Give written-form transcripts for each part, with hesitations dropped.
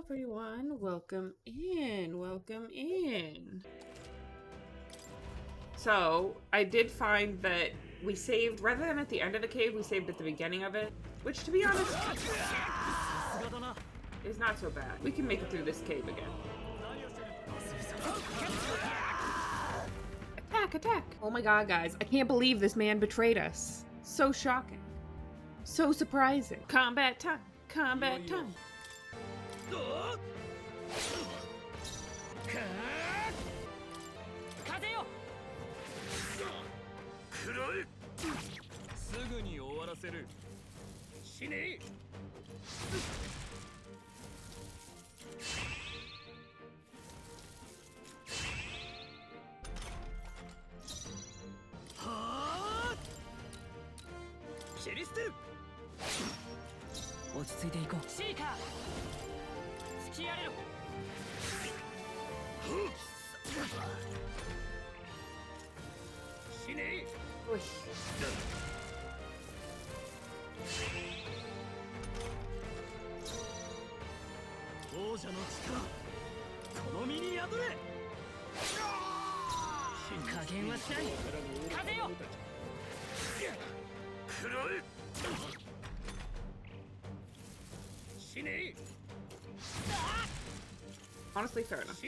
everyone, welcome in. So I did find that we saved, rather than at the end of the cave, we saved at the beginning of it, which to be honest is not so bad. We can make it through this cave again. Attack! Oh my god, guys, I can't believe this man betrayed us. So shocking. So surprising. Combat time. Honestly, fair enough.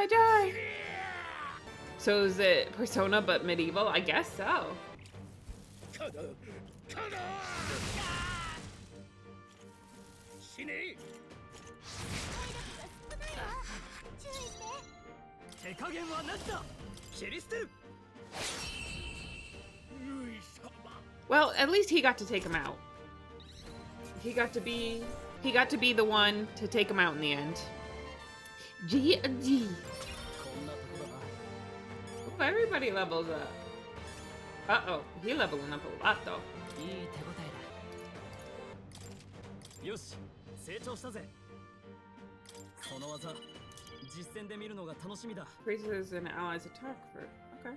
Die! So is it Persona but medieval? I guess so. Well, at least he got to take him out. He got to be the one to take him out in the end. G. Oh, everybody levels up. Uh-oh, he leveling up a lot though. Increases an ally's attack for okay.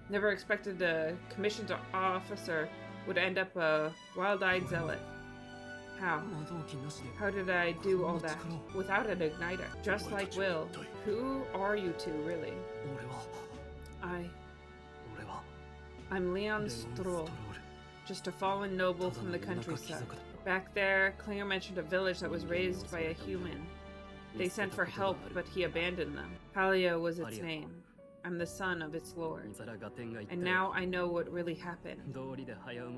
Never expected a commissioned officer would end up a wild-eyed zealot. How? How did I do all that without an igniter? Just like Will. Who are you two, really? I'm Leon Stroll, just a fallen noble from the countryside. Back there, Klinger mentioned a village that was raised by a human. They sent for help, but he abandoned them. Palio was its name. I'm the son of its lord. And now I know what really happened.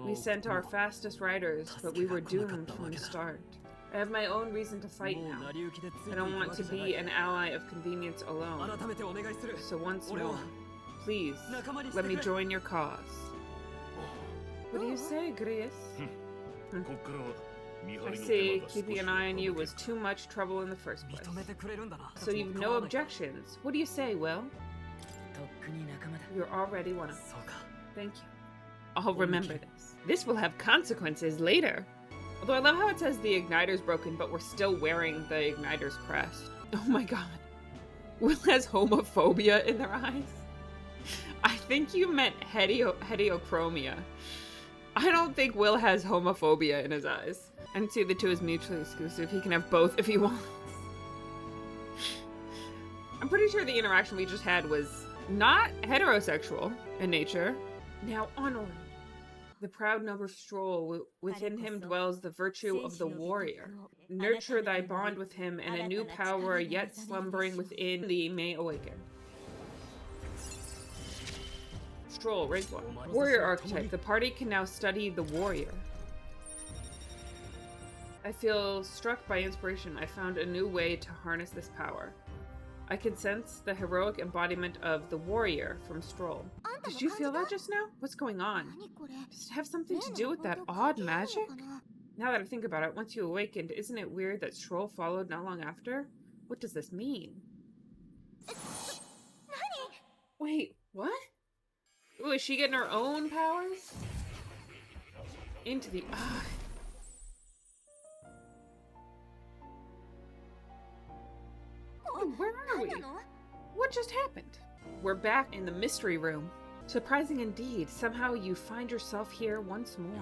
We sent our fastest riders, but we were doomed from the start. I have my own reason to fight now. I don't want to be an ally of convenience alone. So once more, please, let me join your cause. What do you say, Grius? I see, keeping an eye on you was too much trouble in the first place. So you've no objections. What do you say, Will? You're already one of us. Thank you. I'll remember this. This will have consequences later. Although I love how it says the igniter's broken, but we're still wearing the igniter's crest. Oh my god. Will has homophobia in their eyes? I think you meant heteochromia. I don't think Will has homophobia in his eyes. And see, the two is mutually exclusive. He can have both if he wants. I'm pretty sure the interaction we just had was not heterosexual in nature. Now onward. The proud noble Stroll, within him dwells the virtue of the warrior. Nurture thy bond with him, and a new power yet slumbering within thee may awaken. Stroll, rank 1. Warrior archetype. The party can now study the warrior. I feel struck by inspiration. I found a new way to harness this power. I can sense the heroic embodiment of the warrior from Stroll. Did you feel that just now? What's going on? Does it have something to do with that odd magic? Now that I think about it, once you awakened, isn't it weird that Stroll followed not long after? What does this mean? Wait, what? Oh, is she getting her own powers? Into the eye. Oh, where are we? What just happened? We're back in the mystery room. Surprising indeed. Somehow you find yourself here once more.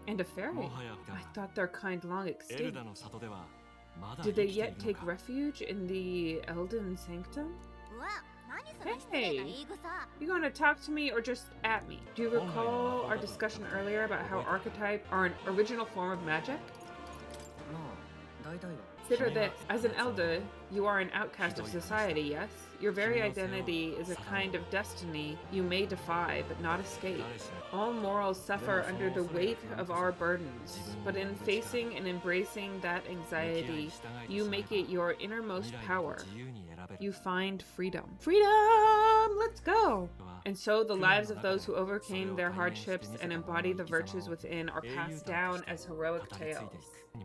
And a fairy. I thought their kind long extinct. Did they yet take refuge in the Elden Sanctum? Hey! You gonna talk to me or just at me? Do you recall our discussion earlier about how archetypes are an original form of magic? Consider this. As an elder, you are an outcast of society, yes? Your very identity is a kind of destiny you may defy, but not escape. All mortals suffer under the weight of our burdens, but in facing and embracing that anxiety, you make it your innermost power. You find freedom. Freedom! Let's go! And so the lives of those who overcame their hardships and embody the virtues within are passed down as heroic tales.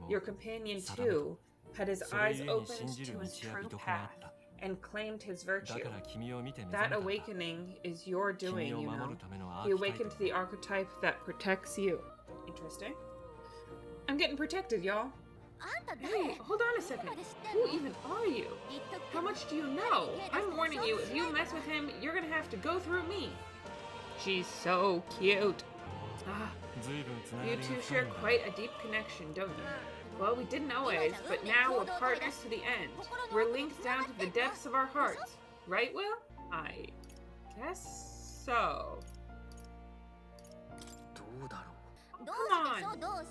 Your companion, too, had his eyes opened to his true path and claimed his virtue. That awakening is your doing, you know. He awakened to the archetype that protects you. Interesting. I'm getting protected, y'all. Hey, hold on a second. Who even are you? How much do you know? I'm warning you, if you mess with him, you're gonna have to go through me. She's so cute. Ah, you two share quite a deep connection, don't you? Well, we didn't always, but now we're partners to the end. We're linked down to the depths of our hearts. Right, Will? I guess so. Come on!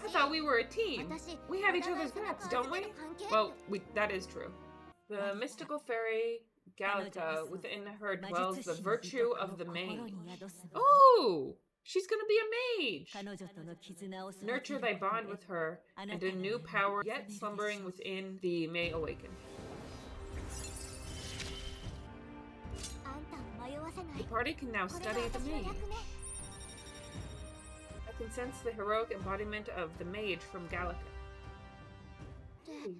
I thought we were a team. We have each other's backs, don't we? Well, that is true. The mystical fairy Gallica, within her dwells the virtue of the mage. Oh! She's gonna be a mage! Nurture thy bond with her, and a new power yet slumbering within thee may awaken. The party can now study the mage. I can sense the heroic embodiment of the mage from Gallica. Hey,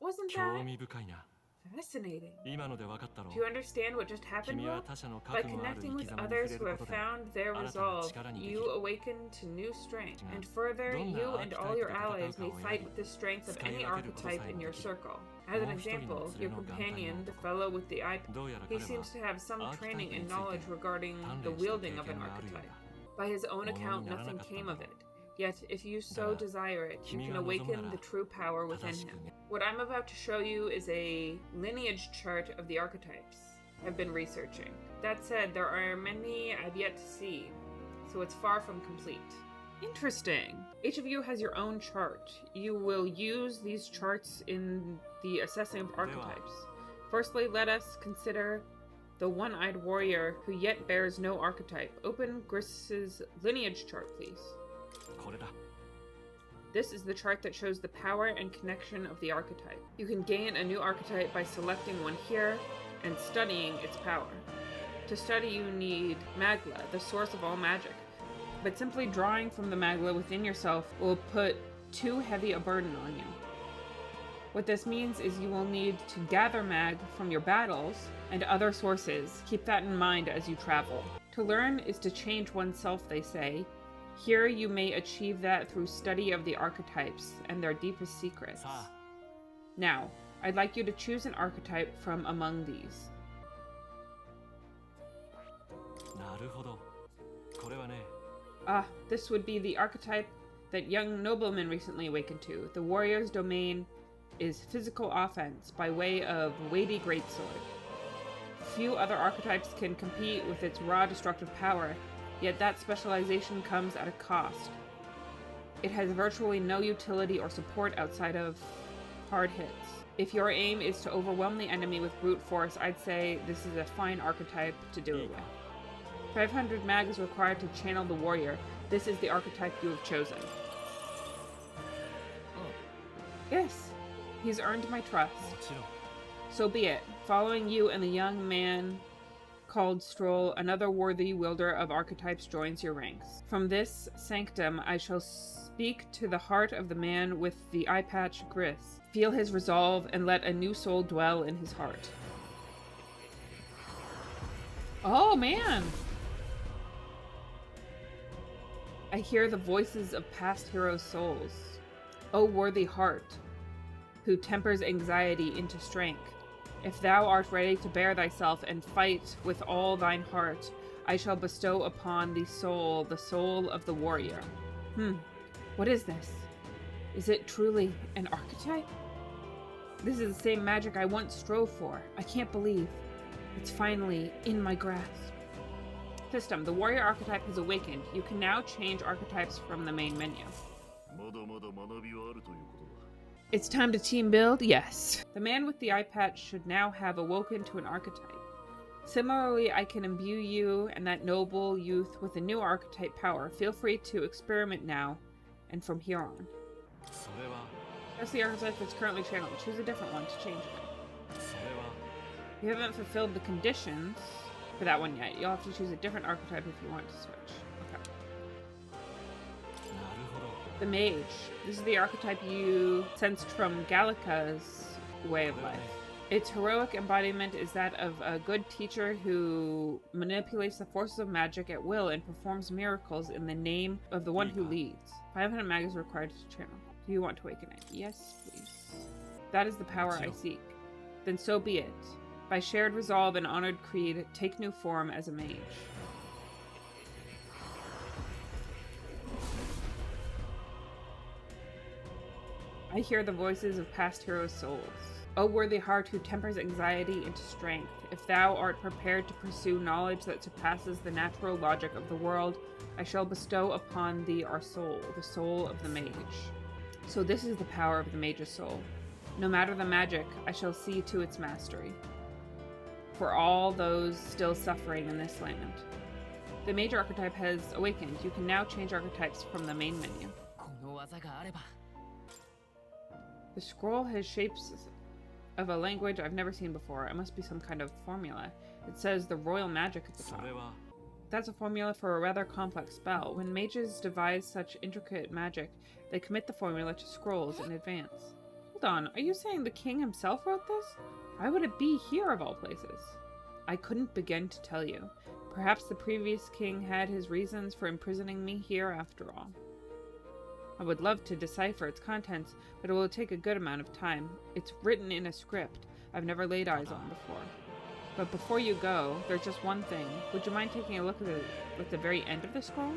wasn't that fascinating? Do you understand what just happened, Will? By connecting with others who have found their resolve, you awaken to new strength. And further, you and all your allies may fight with the strength of any archetype in your circle. As an example, your companion, the fellow with the eye, he seems to have some training and knowledge regarding the wielding of an archetype. By his own account, nothing came of it. Yet, if you so desire it, you can awaken the true power within him. What I'm about to show you is a lineage chart of the archetypes I've been researching. That said, there are many I've yet to see, so it's far from complete. Interesting. Each of you has your own chart. You will use these charts in the assessing of archetypes. Firstly, let us consider the one-eyed warrior who yet bears no archetype. Open Griss's lineage chart, please. This is the chart that shows the power and connection of the archetype. You can gain a new archetype by selecting one here and studying its power. To study, you need Magla, the source of all magic. But simply drawing from the Magla within yourself will put too heavy a burden on you. What this means is you will need to gather mag from your battles and other sources. Keep that in mind as you travel. To learn is to change oneself, they say. Here you may achieve that through study of the archetypes and their deepest secrets. Now, I'd like you to choose an archetype from among these. This would be the archetype that young nobleman recently awakened to. The warrior's domain is physical offense by way of weighty greatsword. Few other archetypes can compete with its raw destructive power, yet that specialization comes at a cost. It has virtually no utility or support outside of hard hits. If your aim is to overwhelm the enemy with brute force, I'd say this is a fine archetype to do it with. 500 mag is required to channel the warrior. This is the archetype you have chosen. Yes, he's earned my trust. So be it. Following you and the young man called Stroll, another worthy wielder of archetypes joins your ranks. From this sanctum, I shall speak to the heart of the man with the eye patch Griss. Feel his resolve and let a new soul dwell in his heart. Oh man! I hear the voices of past heroes' souls. O worthy heart, who tempers anxiety into strength. If thou art ready to bear thyself and fight with all thine heart, I shall bestow upon the soul of the warrior. What is this? Is it truly an archetype? This is the same magic I once strove for. I can't believe it's finally in my grasp. System. The warrior archetype has awakened. You can now change archetypes from the main menu. It's time to team build? Yes. The man with the eye patch should now have awoken to an archetype. Similarly, I can imbue you and that noble youth with a new archetype power. Feel free to experiment now and from here on. That's the archetype that's currently channeled. Choose a different one to change it. You haven't fulfilled the conditions for that one yet. You'll have to choose a different archetype if you want to switch. Okay. The mage. This is the archetype you sensed from Gallica's way of life. Its heroic embodiment is that of a good teacher who manipulates the forces of magic at will and performs miracles in the name of the one who leads. 500 mag is required to channel. Do you want to awaken it? Yes, please. That is the power I seek. Then so be it. By shared resolve and honored creed, take new form as a mage. I hear the voices of past heroes' souls. O worthy heart who tempers anxiety into strength, if thou art prepared to pursue knowledge that surpasses the natural logic of the world, I shall bestow upon thee our soul, the soul of the mage. So this is the power of the mage's soul. No matter the magic, I shall see to its mastery. For all those still suffering in this land. The mage archetype has awakened. You can now change archetypes from the main menu. The scroll has shapes of a language I've never seen before. It must be some kind of formula. It says the royal magic at the top. That's a formula for a rather complex spell. When mages devise such intricate magic, they commit the formula to scrolls in advance. Hold on, are you saying the king himself wrote this? Why would it be here of all places? I couldn't begin to tell you. Perhaps the previous king had his reasons for imprisoning me here after all. I would love to decipher its contents, but it will take a good amount of time. It's written in a script I've never laid eyes on before. But before you go, there's just one thing. Would you mind taking a look at the very end of the scroll?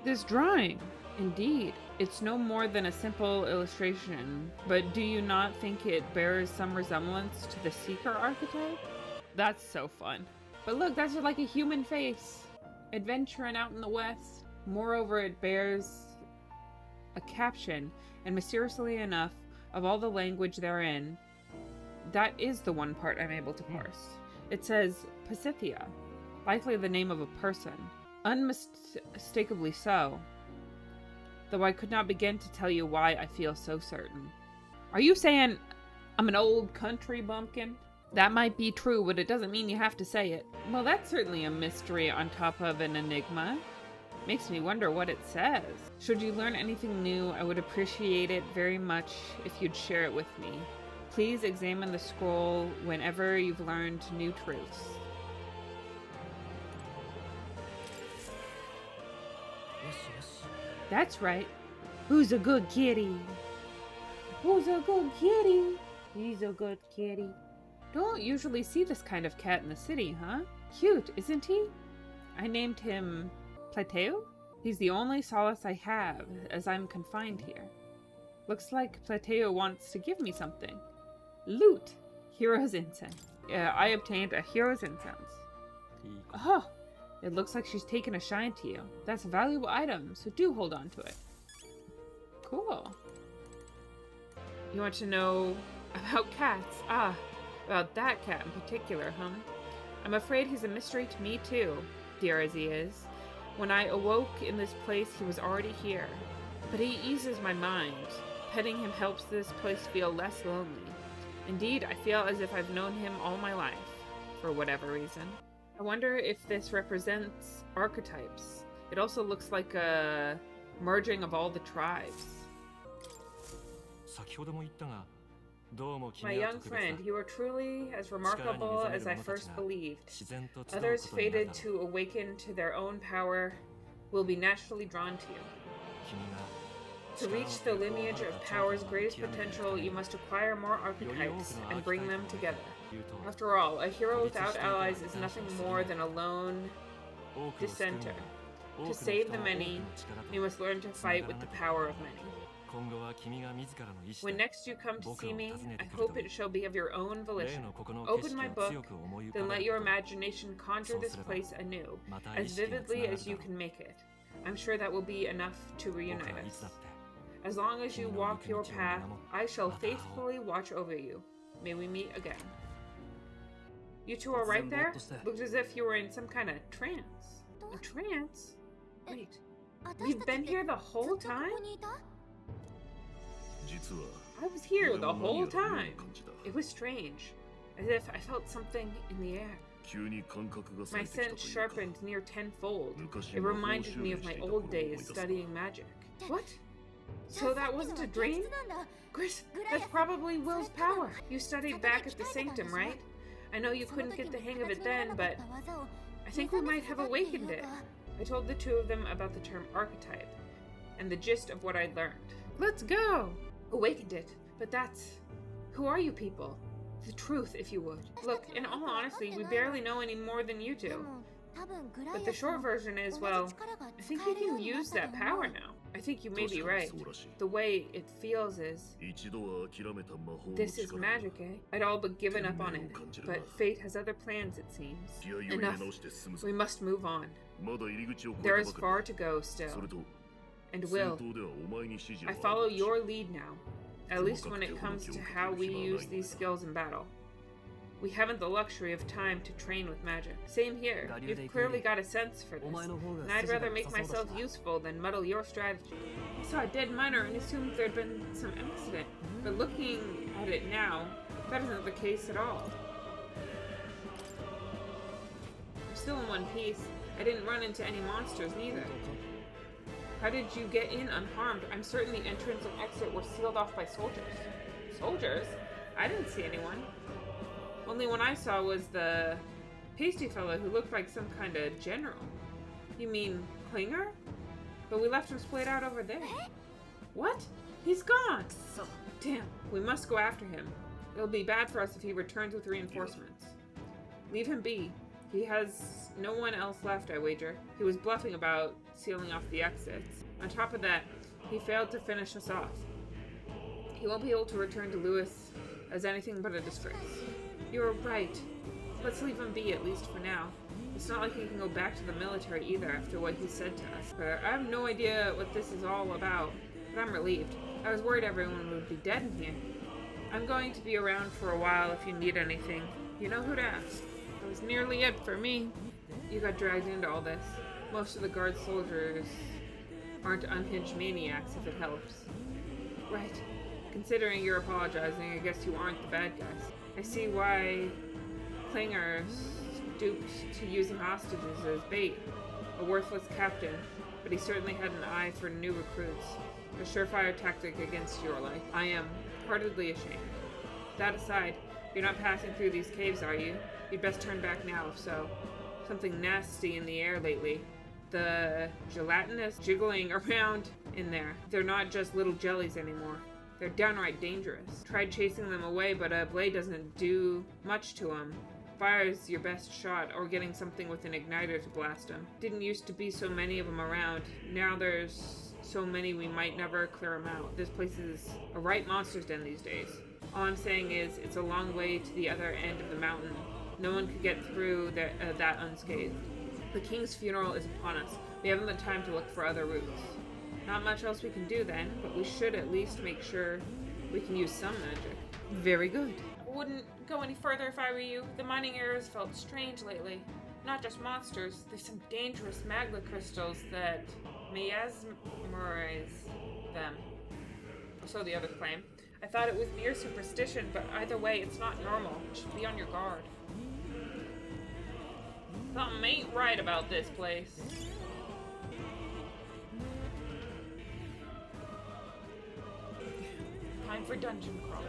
This drawing! Indeed. It's no more than a simple illustration, but do you not think it bears some resemblance to the Seeker archetype? That's so fun. But look, that's like a human face. Adventuring out in the West. Moreover, it bears a caption, and mysteriously enough, of all the language therein, that is the one part I'm able to parse. It says Pasithia, likely the name of a person. Unmistakably so. Though I could not begin to tell you why I feel so certain. Are you saying I'm an old country bumpkin? That might be true, but it doesn't mean you have to say it. Well, that's certainly a mystery on top of an enigma. Makes me wonder what it says. Should you learn anything new, I would appreciate it very much if you'd share it with me. Please examine the scroll whenever you've learned new truths. That's right. Who's a good kitty? Who's a good kitty? He's a good kitty. Don't usually see this kind of cat in the city, huh? Cute, isn't he? I named him Plateo? He's the only solace I have, as I'm confined here. Looks like Plateo wants to give me something. Loot! Hero's incense. I obtained a hero's incense. Oh! It looks like she's taken a shine to you. That's a valuable item, so do hold on to it. Cool. You want to know about cats? Ah, about that cat in particular, huh? I'm afraid he's a mystery to me too, dear as he is. When I awoke in this place, he was already here. But he eases my mind. Petting him helps this place feel less lonely. Indeed, I feel as if I've known him all my life, for whatever reason. I wonder if this represents archetypes. It also looks like a merging of all the tribes. My young friend, you are truly as remarkable as I first believed. Others fated to awaken to their own power will be naturally drawn to you. To reach the lineage of power's greatest potential, you must acquire more archetypes and bring them together. After all, a hero without allies is nothing more than a lone dissenter. To save the many, you must learn to fight with the power of many. When next you come to see me, I hope it shall be of your own volition. Open my book, then let your imagination conjure this place anew, as vividly as you can make it. I'm sure that will be enough to reunite us. As long as you walk your path, I shall faithfully watch over you. May we meet again. You two are right there? Looked as if you were in some kind of trance. A trance? Wait, we've been here the whole time? I was here the whole time. It was strange, as if I felt something in the air. My sense sharpened near tenfold. It reminded me of my old days studying magic. What? So that wasn't a dream? Chris, that's probably Will's power. You studied back at the Sanctum, right? I know you couldn't get the hang of it then, but I think we might have awakened it. I told the two of them about the term archetype and the gist of what I'd learned. Let's go! Awakened it, but that's... Who are you people? The truth, if you would. Look, in all honesty, we barely know any more than you do. But the short version is, well, I think we can use that power now. I think you may be right. The way it feels is... This is magic, eh? I'd all but given up on it. But fate has other plans, it seems. Enough. We must move on. There is far to go still. And Will, I follow your lead now. At least when it comes to how we use these skills in battle. We haven't the luxury of time to train with magic. Same here. You've clearly got a sense for this, and I'd rather make myself useful than muddle your strategy. I saw a dead miner and assumed there'd been some accident, but looking at it now, that isn't the case at all. I'm still in one piece. I didn't run into any monsters neither. How did you get in unharmed? I'm certain the entrance and exit were sealed off by soldiers. Soldiers? I didn't see anyone. Only one I saw was the pasty fellow who looked like some kind of general. You mean Klinger? But we left him splayed out over there. What? He's gone! Damn, we must go after him. It'll be bad for us if he returns with reinforcements. Leave him be. He has no one else left, I wager. He was bluffing about sealing off the exits. On top of that, he failed to finish us off. He won't be able to return to Lewis as anything but a disgrace. You're right. Let's leave him be, at least for now. It's not like he can go back to the military either after what he said to us. I have no idea what this is all about, but I'm relieved. I was worried everyone would be dead in here. I'm going to be around for a while if you need anything. You know who to ask. That was nearly it for me. You got dragged into all this. Most of the guard soldiers aren't unhinged maniacs, if it helps. Right. Considering you're apologizing, I guess you aren't the bad guys. I see why Klinger stooped to using hostages as bait. A worthless captain, but he certainly had an eye for new recruits. A surefire tactic against your life. I am heartedly ashamed. That aside, you're not passing through these caves, are you? You'd best turn back now, if so. Something nasty in the air lately. The gelatinous jiggling around in there. They're not just little jellies anymore. They're downright dangerous. Tried chasing them away, but a blade doesn't do much to them. Fire's your best shot, or getting something with an igniter to blast them. Didn't used to be so many of them around. Now there's so many we might never clear them out. This place is a right monster's den these days. All I'm saying is, it's a long way to the other end of the mountain. No one could get through that unscathed. The king's funeral is upon us. We haven't the time to look for other routes. Not much else we can do then, but we should at least make sure we can use some magic. Very good. I wouldn't go any further if I were you. The mining areas felt strange lately. Not just monsters, there's some dangerous magma crystals that mesmerize them. So the others claim. I thought it was mere superstition, but either way, it's not normal. You should be on your guard. Something ain't right about this place. Time for dungeon crawl.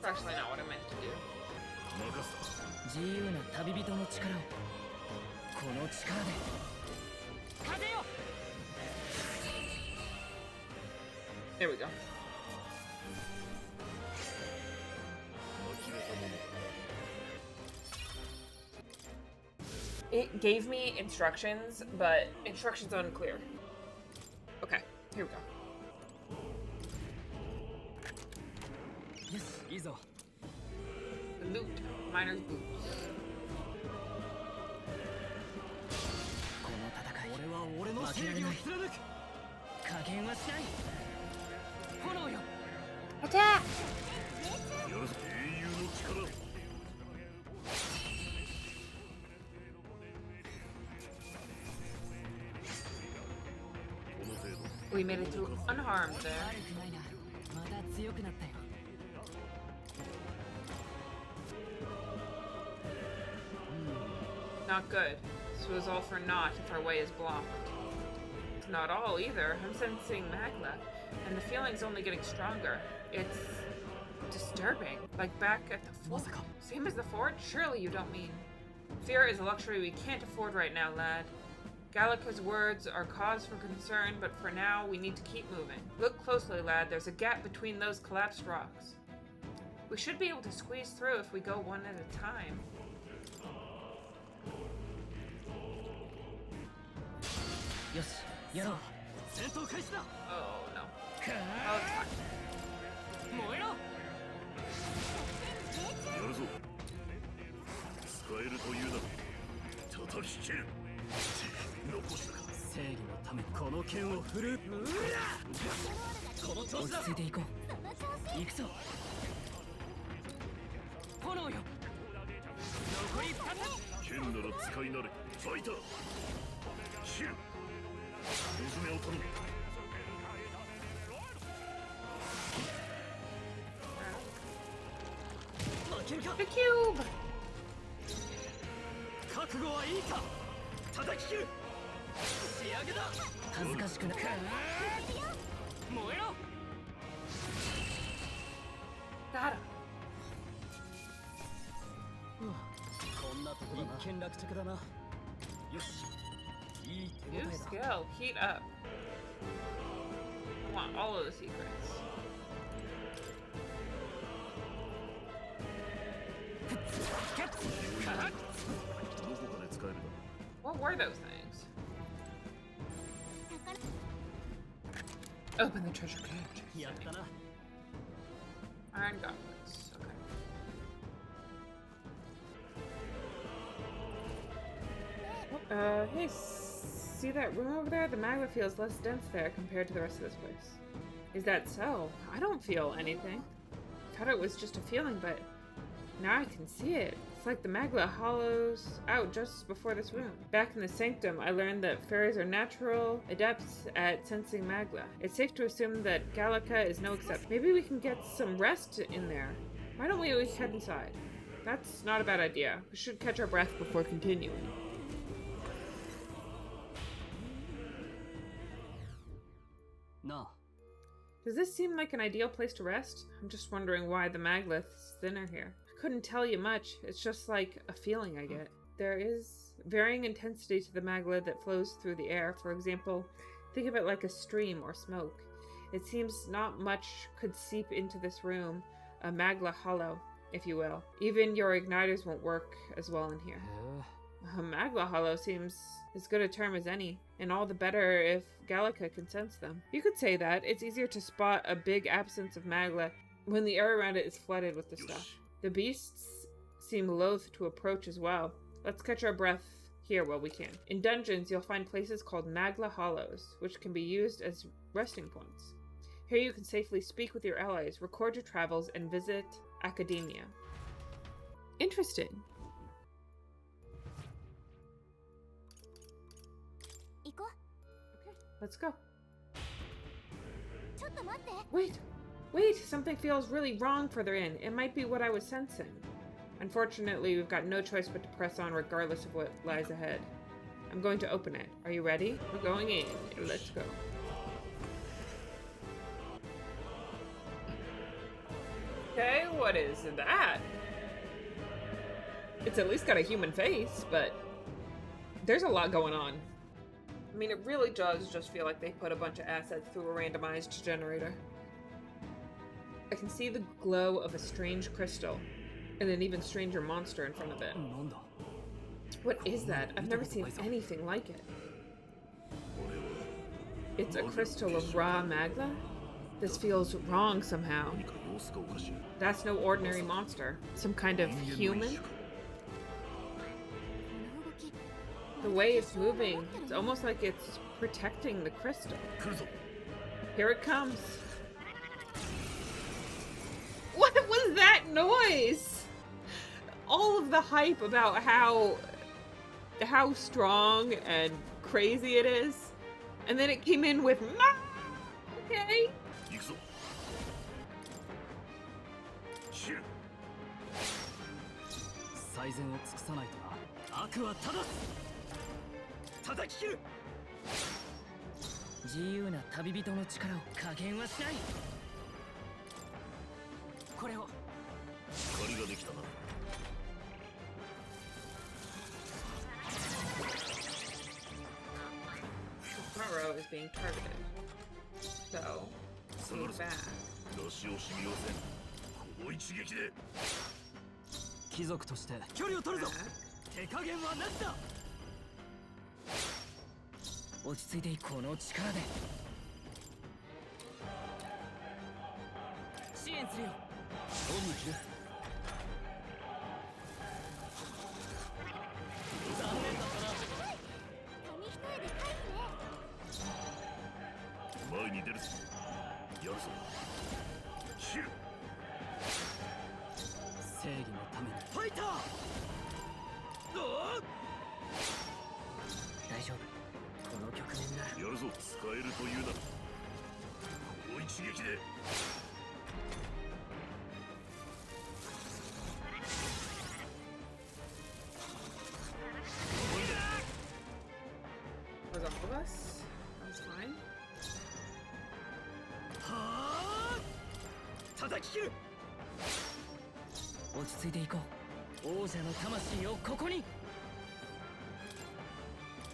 actually not what I meant to do. There we go. It gave me instructions, but instructions unclear. Okay, here we go. The loot, miner's boots. Attack! We made it through unharmed there. Not good. This was all for naught if our way is blocked. It's not all either. I'm sensing magma, and the feeling's only getting stronger. It's disturbing. Like back at the fort. Same as the fort? Surely you don't mean. Fear is a luxury we can't afford right now, lad. Gallica's words are cause for concern, but for now, we need to keep moving. Look closely, lad. There's a gap between those collapsed rocks. We should be able to squeeze through if we go one at a time. Oh, no. Oh, it's fine. The cube! Got him. New skill. Heat up. I want all of the secrets. What were those things? Open the treasure cage. Iron gauntlets. Okay. Hey, see that room over there? The magma feels less dense there compared to the rest of this place. Is that so? I don't feel anything. I thought it was just a feeling, but now I can see it. It's like the magma hollows out just before this room. Back in the sanctum, I learned that fairies are natural adepts at sensing magma. It's safe to assume that Gallica is no exception. Maybe we can get some rest in there. Why don't we head inside? That's not a bad idea. We should catch our breath before continuing. No. Does this seem like an ideal place to rest? I'm just wondering why the maglith's thinner here. I couldn't tell you much. It's just like a feeling I get. There is varying intensity to the magma that flows through the air. For example, think of it like a stream or smoke. It seems not much could seep into this room, a magma hollow, if you will. Even your igniters won't work as well in here. A magma hollow seems as good a term as any, and all the better if Gallica can sense them. You could say that. It's easier to spot a big absence of magma when the air around it is flooded with the stuff. The beasts seem loath to approach as well. Let's catch our breath here while we can. In dungeons, you'll find places called magma hollows, which can be used as resting points. Here you can safely speak with your allies, record your travels, and visit academia. Interesting. Okay, let's go. Wait, something feels really wrong further in. It might be what I was sensing. Unfortunately, we've got no choice but to press on regardless of what lies ahead. I'm going to open it. Are you ready? We're going in. Let's go. Okay, what is that? It's at least got a human face, but there's a lot going on. I mean, it really does just feel like they put a bunch of assets through a randomized generator. I can see the glow of a strange crystal and an even stranger monster in front of it. What is that? I've never seen anything like it. It's a crystal of raw magma? This feels wrong somehow. That's no ordinary monster. Some kind of human? The way it's moving, it's almost like it's protecting the crystal. Here it comes. What was that noise? All of the hype about how strong and crazy it is, and then it came in with okay. Front row is being targeted. So, move back. 貴族として距離を取るぞ。手加減はなしだ。落ち着いてこの力で支援するよ。どうに切る。残念だったな。紙一重で回避ね。前に出るぞ。やるぞ。切る。正義のためにファイター。大丈夫。この局面ならやるぞ。使えるというならこの一撃で。Was all of us? That was fine. はあ。叩き切る。落ち着いていこう。王者の魂をここに。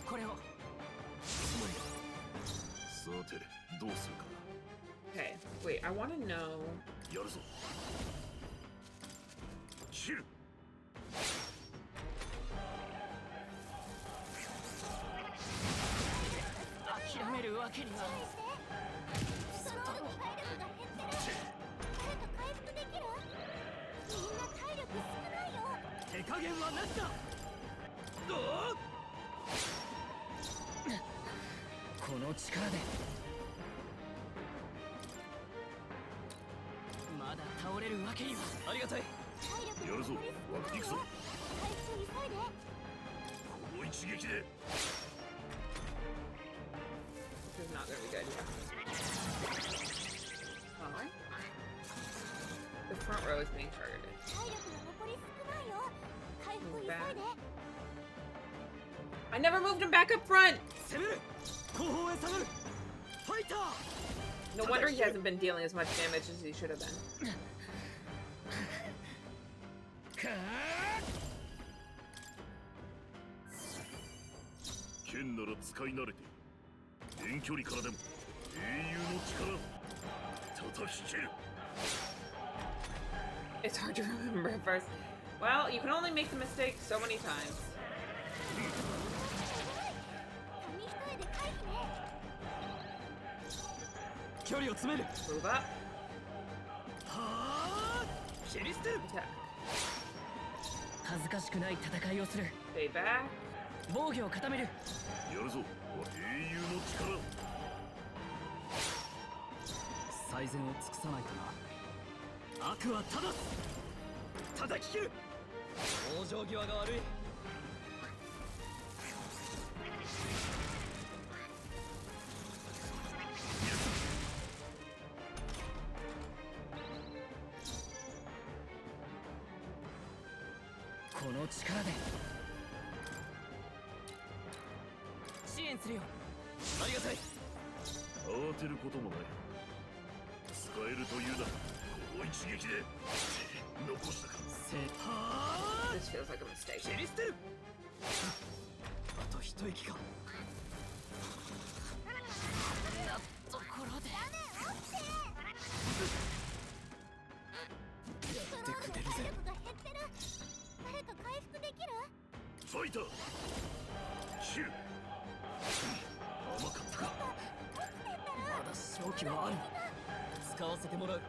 これを。さて、どうするか。Okay, wait, I want to know. やるぞ。切る。諦めるわけには。手加減はなしだ。この力でまだ倒れるわけには。ありがたい。やるぞ。行くぞ。この一撃で。This is not gonna be good. Alright. The front row is being targeted. Move back. I never moved him back up front! No wonder he hasn't been dealing as much damage as he should have been. 剣なら使い慣れて遠距離からでも英雄の力叩き切る。 It's hard to remember at first. Well, you can only make the mistake so many times. Move up. Attack. Stay back. 防御を固める。やるぞ。英雄の力。最善を尽くさないとな。悪は正す。叩き切る。慌てることもない。使えるというならこの一撃で残したか。 This feels like a mistake. あと一息か。なところでやってくれるぜ。誰か回復できる？ファイターシル。甘かったか。まだ勝機はある。使わせてもらう。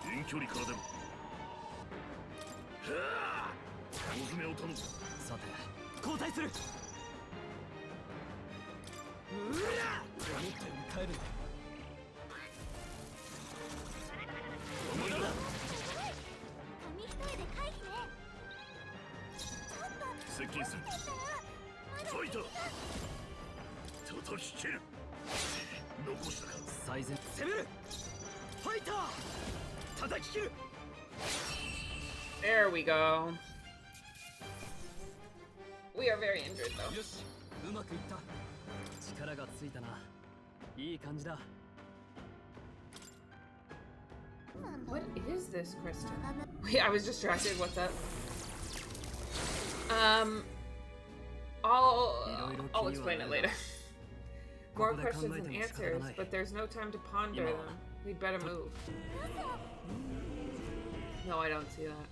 遠距離からでも。小詰めを頼む。さて交代する。思ったより帰るんだ。無駄だ。紙一重で回避ね。接近する。ファイター叩き切る。残したか。最善攻める。ファイター叩き切る。 There we go. We are very injured though. よし、うまくいった。力がついたな。いい感じだ。 What is this, Kristen? Wait, I was distracted. What's up? I'll explain it later. More questions than answers, but there's no time to ponder them. We'd better move. No, I don't see that.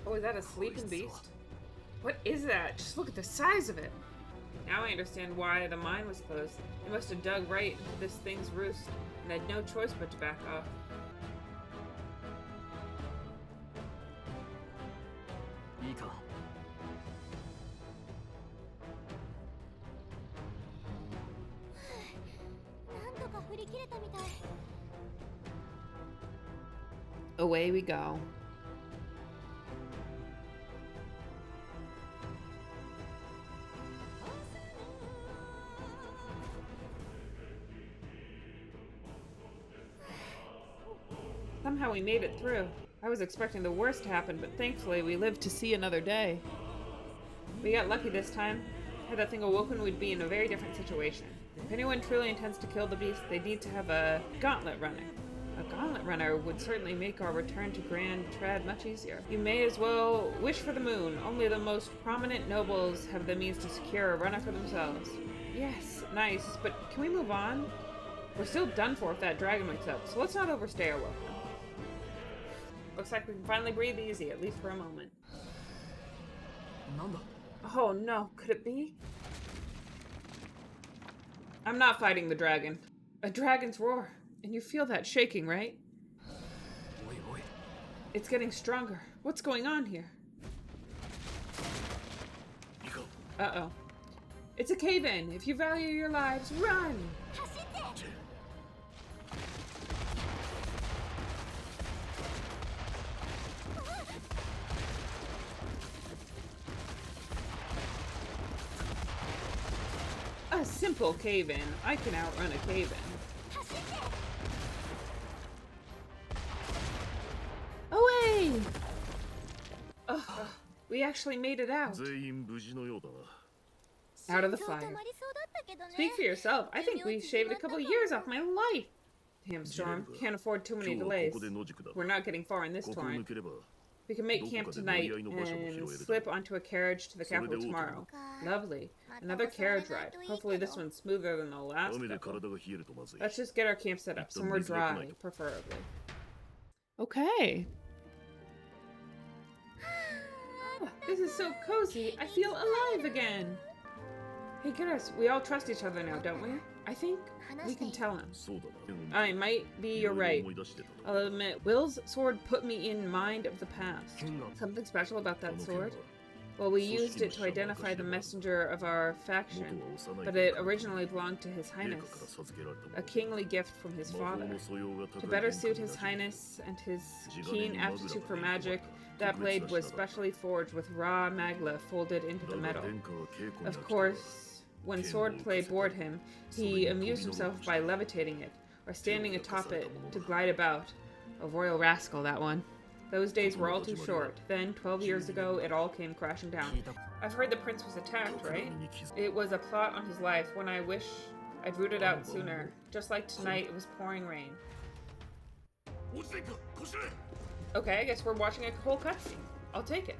Oh, is that a sleeping beast? What is that? Just look at the size of it. Now I understand why the mine was closed. They must have dug right into this thing's roost and had no choice but to back off. Away we go. Somehow we made it through. I was expecting the worst to happen, but thankfully we lived to see another day. We got lucky this time. Had that thing awoken, we'd be in a very different situation. If anyone truly intends to kill the beast, they need to have a gauntlet running. A gauntlet runner would certainly make our return to Grand Trad much easier. You may as well wish for the moon. Only the most prominent nobles have the means to secure a runner for themselves. Yes, nice, but can we move on? We're still done for if that dragon wakes up, so let's not overstay our welcome. Looks like we can finally breathe easy, at least for a moment. Oh no, could it be? I'm not fighting the dragon. A dragon's roar. And you feel that shaking, right? It's getting stronger. What's going on here? Uh-oh. It's a cave-in. If you value your lives, run! A simple cave-in. I can outrun a cave-in. Away! Oh, we actually made it out. Out of the fire. Speak for yourself. I think we shaved a couple years off my life. Damn, Storm. Can't afford too many delays. We're not getting far in this torrent. We can make camp tonight and slip onto a carriage to the capital tomorrow. Lovely. Another carriage ride. Hopefully this one's smoother than the last couple. Let's just get our camp set up. Somewhere dry, preferably. Okay. Oh, this is so cozy. I feel alive again. Hey, Garrus, we all trust each other now, don't we? I think we can tell him. そうだな I might be, you're right. I'll admit, Will's sword put me in mind of the past. Something special about that sword? Well, we used it to identify the messenger of our faction, but it originally belonged to His Highness, a kingly gift from his father. To better suit His Highness and his keen aptitude for magic, that blade was specially forged with raw magla folded into the metal. Of course, when swordplay bored him, he amused himself by levitating it, or standing atop it to glide about. A royal rascal, that one. Those days were all too short. Then, 12 years ago, it all came crashing down. I've heard the prince was attacked, right? It was a plot on his life, when I wish I'd rooted out sooner. Just like tonight, it was pouring rain. Okay, I guess we're watching a whole cutscene. I'll take it.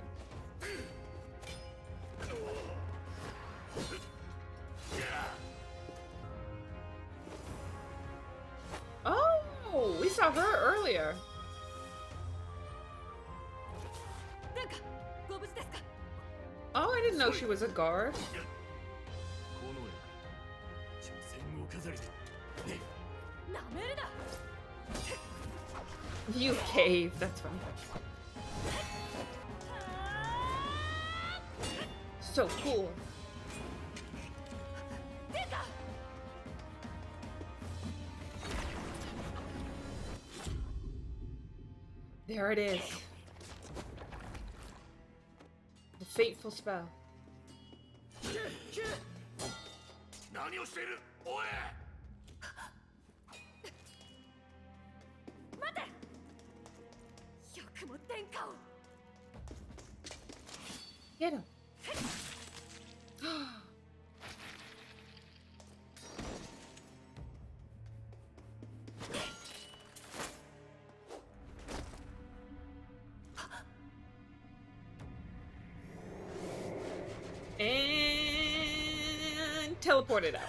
Oh, we saw her earlier. Oh, I didn't know she was a guard. You cave, that's fun. So cool. There it is. The fateful spell. 何をしているおい Get him. And teleported out.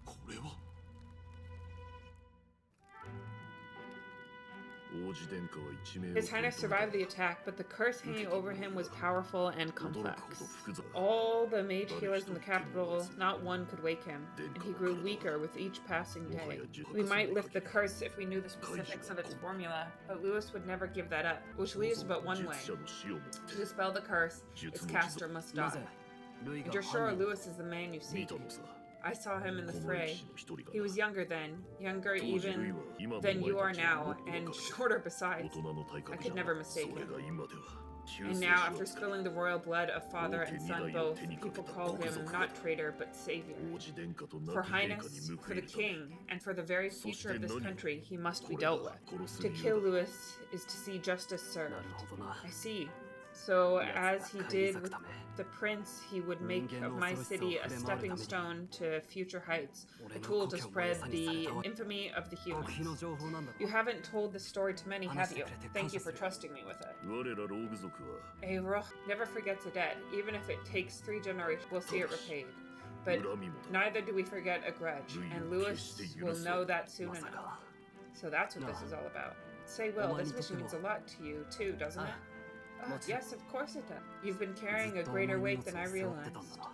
これは王子殿下は一命を His Highness survived the attack, but the curse hanging over him was powerful and complex. All the mage healers in the capital, not one could wake him, and he grew weaker with each passing day. We might lift the curse if we knew the specifics of its formula, but Lewis would never give that up, which leaves but one way. To dispel the curse, its caster must die. And you're sure Lewis is the man you seek? I saw him in the fray. He was younger then, younger even than you are now, and shorter besides. I could never mistake him. And now, after spilling the royal blood of father and son both, people call him not traitor, but savior. For Highness, for the king, and for the very future of this country, he must be dealt with. To kill Lewis is to see justice served. I see. So, as he did with the prince, he would make of my city a stepping stone to future heights, a tool to spread the infamy of the humans. You haven't told this story to many, have you? Thank you for trusting me with it. 我らローグ族は A Roh never forgets a debt, even if it takes 3 generations, we'll see it repaid. But neither do we forget a grudge, and Lewis will know that soon enough. So that's what this is all about. Say, Will, this mission means a lot to you, too, doesn't it? Oh, yes, of course it does. You've been carrying a greater weight than I realized.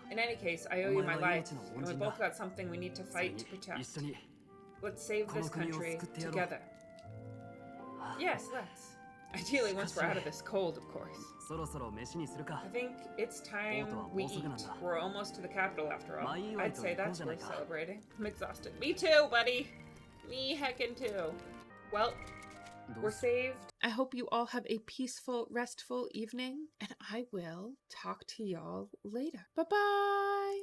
In any case, I owe you my life, and we both got something we need to fight to protect. Let's save this country together. Yes, let's. Ideally, once we're out of this cold, of course. I think it's time we eat. We're almost to the capital, after all. I'd say that's worth celebrating. I'm exhausted. Me too, buddy. Me heckin' too. Well, we're saved. I hope you all have a peaceful, restful evening, and I will talk to y'all later. Bye-bye!